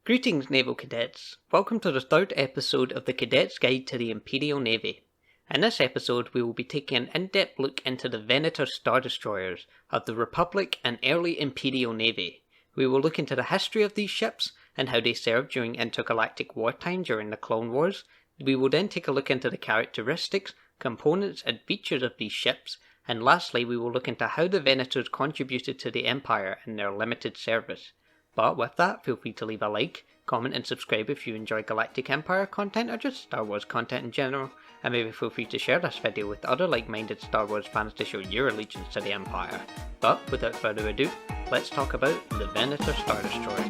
Greetings, Naval Cadets. Welcome to the third episode of the Cadet's Guide to the Imperial Navy. In this episode, we will be taking an in-depth look into the Venator Star Destroyers of the Republic and early Imperial Navy. We will look into the history of these ships and how they served during intergalactic wartime during the Clone Wars. We will then take a look into the characteristics, components and features of these ships, and lastly we will look into how the Venators contributed to the Empire in their limited service. But with that, feel free to leave a like, comment and subscribe if you enjoy Galactic Empire content or just Star Wars content in general, and maybe feel free to share this video with other like-minded Star Wars fans to show your allegiance to the Empire. But without further ado, let's talk about the Venator Star Destroyers.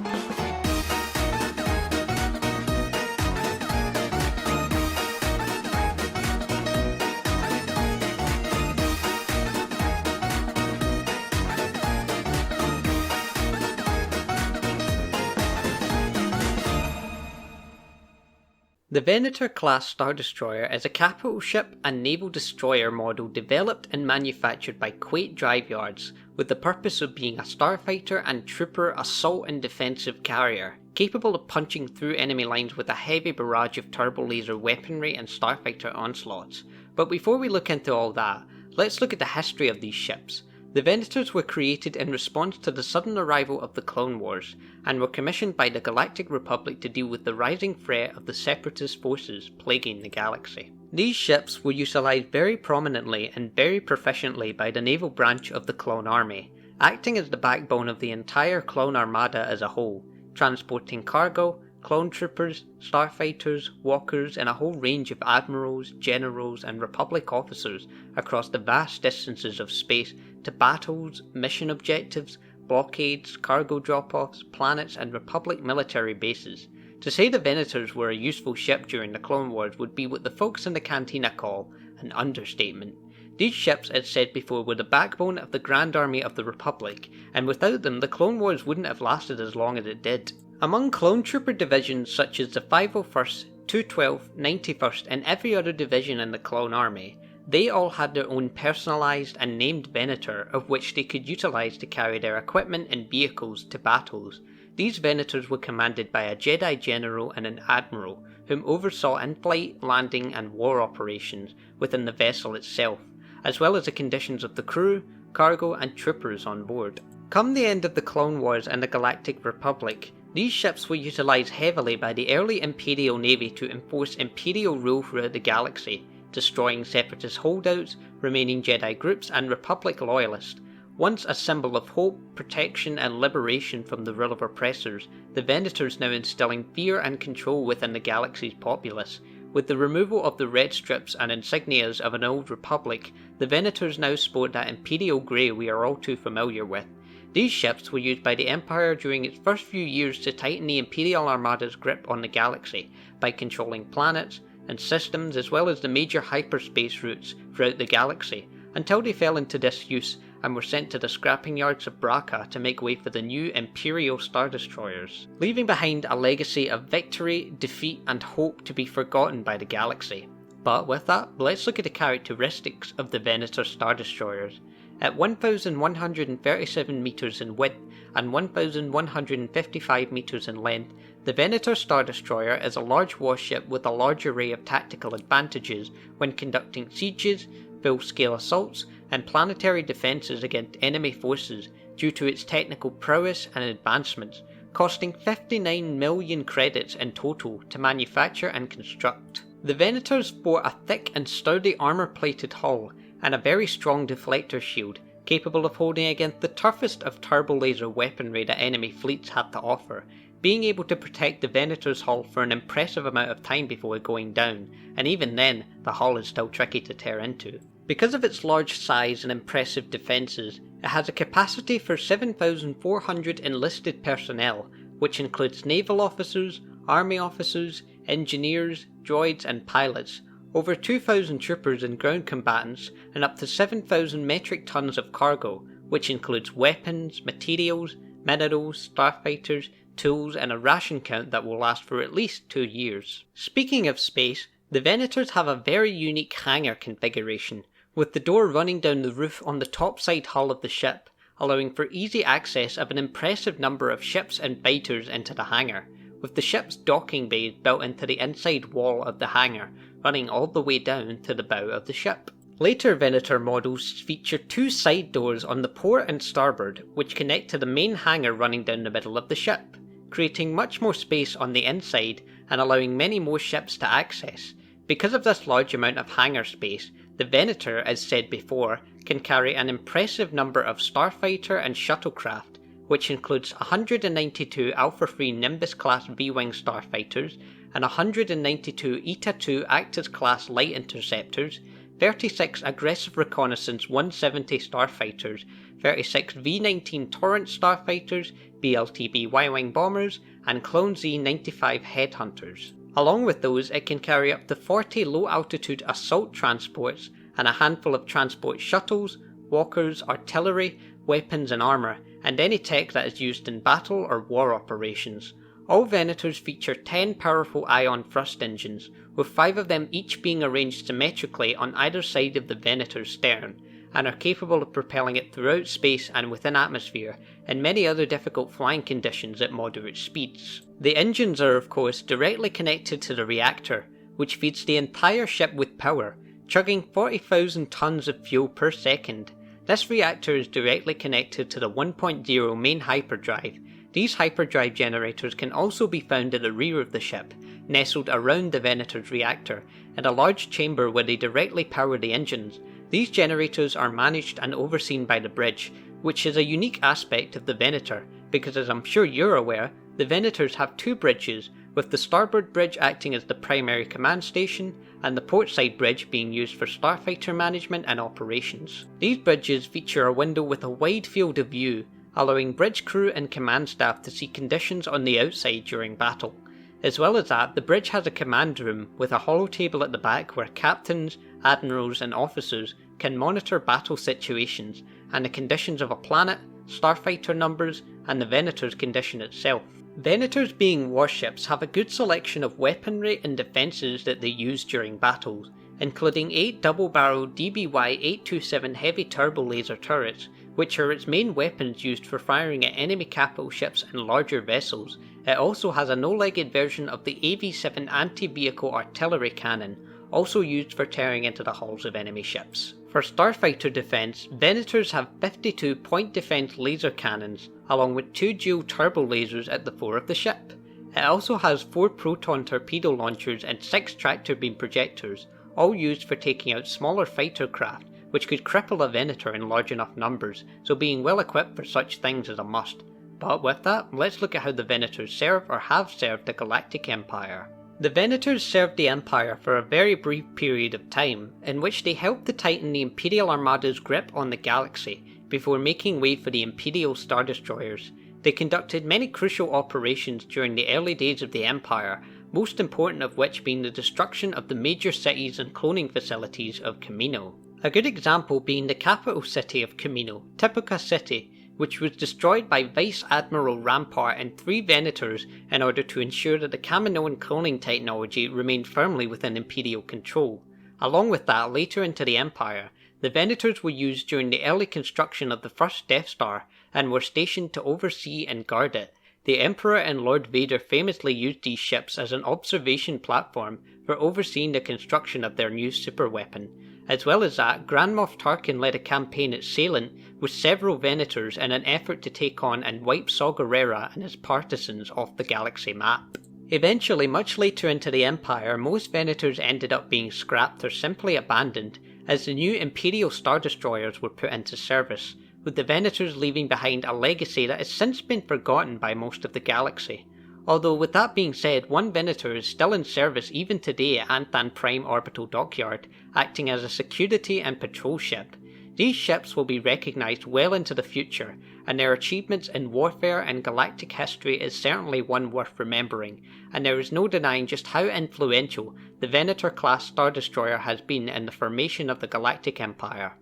The Venator-class Star Destroyer is a capital ship and naval destroyer model developed and manufactured by Kuwait Drive Yards with the purpose of being a starfighter and trooper assault and defensive carrier, capable of punching through enemy lines with a heavy barrage of turbo laser weaponry and starfighter onslaughts. But before we look into all that, let's look at the history of these ships. The Venators were created in response to the sudden arrival of the Clone Wars, and were commissioned by the Galactic Republic to deal with the rising threat of the separatist forces plaguing the galaxy. These ships were utilised very prominently and very proficiently by the naval branch of the Clone Army, acting as the backbone of the entire Clone Armada as a whole, transporting cargo, clone troopers, starfighters, walkers and a whole range of admirals, generals and Republic officers across the vast distances of space to battles, mission objectives, blockades, cargo drop-offs, planets and Republic military bases. To say the Venators were a useful ship during the Clone Wars would be what the folks in the cantina call an understatement. These ships, as said before, were the backbone of the Grand Army of the Republic, and without them the Clone Wars wouldn't have lasted as long as it did. Among clone trooper divisions such as the 501st, 212th, 91st and every other division in the Clone Army, they all had their own personalised and named Venator of which they could utilise to carry their equipment and vehicles to battles. These Venators were commanded by a Jedi General and an Admiral, whom oversaw in-flight, landing and war operations within the vessel itself, as well as the conditions of the crew, cargo and troopers on board. Come the end of the Clone Wars and the Galactic Republic, these ships were utilised heavily by the early Imperial Navy to enforce Imperial rule throughout the galaxy, destroying separatist holdouts, remaining Jedi groups and Republic loyalists. Once a symbol of hope, protection and liberation from the rule of oppressors, the Venators now instilling fear and control within the galaxy's populace. With the removal of the red strips and insignias of an old Republic, the Venators now sport that Imperial grey we are all too familiar with. These ships were used by the Empire during its first few years to tighten the Imperial Armada's grip on the galaxy by controlling planets and systems as well as the major hyperspace routes throughout the galaxy, until they fell into disuse and were sent to the scrapping yards of Braca to make way for the new Imperial Star Destroyers, leaving behind a legacy of victory, defeat and hope to be forgotten by the galaxy. But with that, let's look at the characteristics of the Venator Star Destroyers. At 1,137 metres in width and 1,155 metres in length, the Venator Star Destroyer is a large warship with a large array of tactical advantages when conducting sieges, full-scale assaults and planetary defences against enemy forces due to its technical prowess and advancements, costing 59 million credits in total to manufacture and construct. The Venators sport a thick and sturdy armour-plated hull and a very strong deflector shield, capable of holding against the toughest of turbo laser weaponry that enemy fleets have to offer, being able to protect the Venator's hull for an impressive amount of time before going down, and even then, the hull is still tricky to tear into. Because of its large size and impressive defences, it has a capacity for 7,400 enlisted personnel, which includes naval officers, army officers, engineers, droids and pilots, over 2,000 troopers and ground combatants, and up to 7,000 metric tons of cargo, which includes weapons, materials, minerals, starfighters, tools and a ration count that will last for at least 2 years. Speaking of space, the Venators have a very unique hangar configuration, with the door running down the roof on the topside hull of the ship, allowing for easy access of an impressive number of ships and fighters into the hangar, with the ship's docking bays built into the inside wall of the hangar, running all the way down to the bow of the ship. Later Venator models feature two side doors on the port and starboard, which connect to the main hangar running down the middle of the ship, creating much more space on the inside and allowing many more ships to access. Because of this large amount of hangar space, the Venator, as said before, can carry an impressive number of starfighter and shuttlecraft, which includes 192 Alpha 3 Nimbus class V-Wing starfighters and 192 Eta 2 Actis class light interceptors, 36 Aggressive Reconnaissance 170 starfighters, 36 V-19 Torrent starfighters, BLTB Y-Wing bombers, and Clone Z-95 headhunters. Along with those, it can carry up to 40 low-altitude assault transports and a handful of transport shuttles, walkers, artillery, weapons and armour, and any tech that is used in battle or war operations. All Venators feature 10 powerful ion thrust engines, with 5 of them each being arranged symmetrically on either side of the Venator's stern, and are capable of propelling it throughout space and within atmosphere, and many other difficult flying conditions at moderate speeds. The engines are of course directly connected to the reactor, which feeds the entire ship with power, chugging 40,000 tons of fuel per second. This reactor is directly connected to the 1.0 main hyperdrive. These hyperdrive generators can also be found at the rear of the ship, nestled around the Venator's reactor, in a large chamber where they directly power the engines. These generators are managed and overseen by the bridge, which is a unique aspect of the Venator, because as I'm sure you're aware, the Venators have two bridges, with the starboard bridge acting as the primary command station, and the portside bridge being used for starfighter management and operations. These bridges feature a window with a wide field of view, allowing bridge crew and command staff to see conditions on the outside during battle. As well as that, the bridge has a command room with a holotable at the back where captains, admirals and officers can monitor battle situations and the conditions of a planet, starfighter numbers, and the Venator's condition itself. Venators being warships have a good selection of weaponry and defences that they use during battles, including 8 double-barreled DBY-827 heavy turbo laser turrets, which are its main weapons used for firing at enemy capital ships and larger vessels. It also has a no-legged version of the AV-7 anti-vehicle artillery cannon, also used for tearing into the hulls of enemy ships. For starfighter defense, Venators have 52 point defense laser cannons, along with 2 dual turbo lasers at the fore of the ship. It also has 4 proton torpedo launchers and 6 tractor beam projectors, all used for taking out smaller fighter craft, which could cripple a Venator in large enough numbers, so being well equipped for such things is a must. But with that, let's look at how the Venators serve or have served the Galactic Empire. The Venators served the Empire for a very brief period of time, in which they helped to tighten the Imperial Armada's grip on the galaxy, before making way for the Imperial Star Destroyers. They conducted many crucial operations during the early days of the Empire, most important of which being the destruction of the major cities and cloning facilities of Kamino. A good example being the capital city of Kamino, Tipuca City, which was destroyed by Vice Admiral Rampart and 3 Venators in order to ensure that the Kaminoan cloning technology remained firmly within Imperial control. Along with that, later into the Empire, the Venators were used during the early construction of the first Death Star and were stationed to oversee and guard it. The Emperor and Lord Vader famously used these ships as an observation platform for overseeing the construction of their new superweapon. As well as that, Grand Moff Tarkin led a campaign at Salient with several Venators in an effort to take on and wipe Saw Gerrera and his partisans off the galaxy map. Eventually, much later into the Empire, most Venators ended up being scrapped or simply abandoned as the new Imperial Star Destroyers were put into service, with the Venators leaving behind a legacy that has since been forgotten by most of the galaxy. Although with that being said, one Venator is still in service even today at Anthan Prime Orbital Dockyard, acting as a security and patrol ship. These ships will be recognised well into the future, and their achievements in warfare and galactic history is certainly one worth remembering, and there is no denying just how influential the Venator-class Star Destroyer has been in the formation of the Galactic Empire.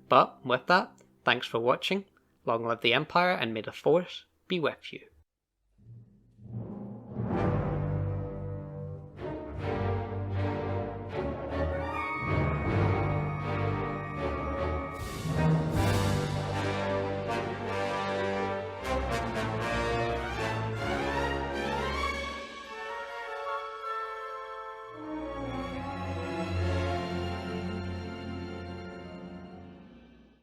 But with that, thanks for watching, long live the Empire, and may the Force be with you.